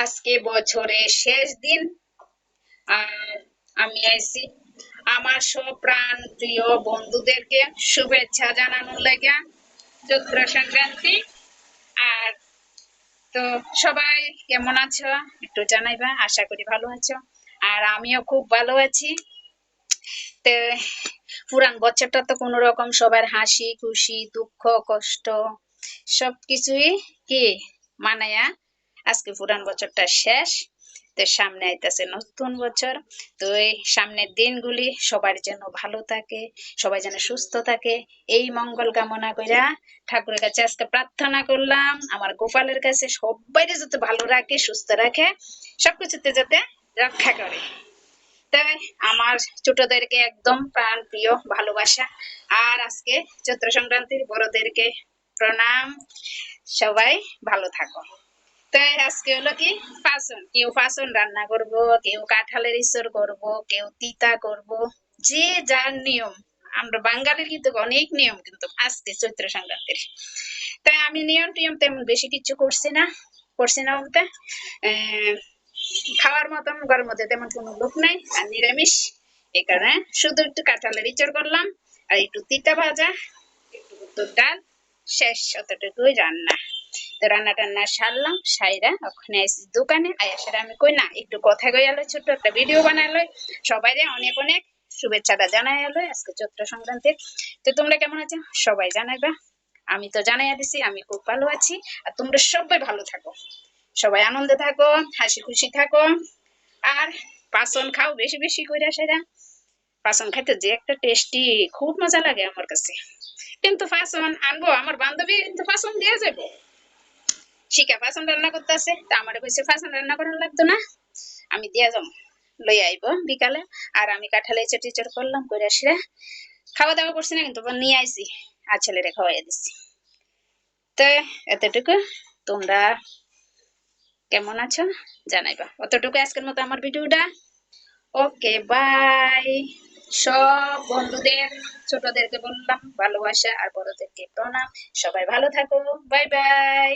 আজকে বছরের শেষ দিন। আর আমি আইছি আমার সব প্রাণ প্রিয় বন্ধুদেরকে শুভেচ্ছা জানানোর লাগা চৈত্র সংক্রান্তি। আর তো সবাই কেমন আছো একটু জানাইবা, আশা করি ভালো আছো। আর আমিও খুব ভালো আছি। তো পুরান বছরটা তো কোন রকম সবার হাসি খুশি দুঃখ কষ্ট সবকিছুই কি মানায়া আজকে পুরান বছরটা শেষ। তো সামনে আইতাছে নতুন বছর। তো এই সামনের দিনগুলি সবার যেন ভালো থাকে, সবাই যেন সুস্থ থাকে, এই মঙ্গল কামনা কইরা ঠাকুরের কাছে আজকে প্রার্থনা করলাম আমার গোপালের কাছে সবাই যাতে ভালো রাখে, সুস্থ রাখে, সবকিছুতে যাতে রক্ষা করে। তাই আমার ছোটদেরকে একদম প্রাণ প্রিয় ভালোবাসা। আর আজকে চৈত্র সংক্রান্তির বড়দেরকে প্রণাম। সবাই ভালো থাকো। তাই আজকে হলো কি ফাসন, কেউ ফাসন রান্না করব, কেউ কাঁঠালের ইসর করব, কেউ তিতা করব, যে যার নিয়ম। আমরা বাঙালির কিন্তু অনেক নিয়ম কিন্তু আজকে চৈত্র সংক্রান্তির। তাই আমি নিয়ম টিয়ম তেমন বেশি কিছু করছি না বলতে খাওয়ার মতন ঘরের মধ্যে তেমন কোনো লোক নাই আর নিরামিষ, এই কারণে শুধু একটু কাঁঠালের ইচড় করলাম আর একটু তিতা ভাজা, একটু বুটের ডাল, শেষ অতটুকুই রান্না। তো রান্না টান্না সারলাম, সাইরা ওখানে আসি দোকানে আয়াসের আমি কই না একটু কথা কইয়ালো, ছোট্ট একটা ভিডিও বানালো, সবাই অনেক অনেক শুভেচ্ছাটা জানাই এলো আজকে চৈত্র সংক্রান্তির। তো তোমরা কেমন আছো সবাই জানাইবা। আমি তো জানাইয়া দিছি আমি খুব ভালো আছি। আর তোমরা সবাই ভালো থাকো, সবাই আনন্দে থাকো, হাসি খুশি থাকো। আর পাচন খাও বেশি বেশি কইরা সেরা। পাচন খাইতে যে একটা টেস্টি, খুব মজা লাগে আমার কাছে। কিন্তু পাচন আনবো আমার বান্ধবী, কিন্তু পাচন দিয়ে যাবো শিখা পাচন রান্না করতে আছে, তা আমার কইছে পাচন রান্না করার লাগতো না, আমি দিয়া যাবো, লই আইব বিকালে। আর আমি কাঁঠালে চটিচড় করলাম কইরা সেরা খাওয়া দাওয়া করছি না, কিন্তু নিয়ে আইছি আর ছেলেরে খাওয়াইয়া দিচ্ছি। তো এতটুকু, তোমরা কেমন আছো জানাইবা। অতটুকু আজকের মতো আমার ভিডিওটা। Okay bye. সব বন্ধুদের ছোটদেরকে বললাম ভালোবাসা আর বড়দেরকে প্রণাম। সবাই ভালো থাকো, বাই বাই।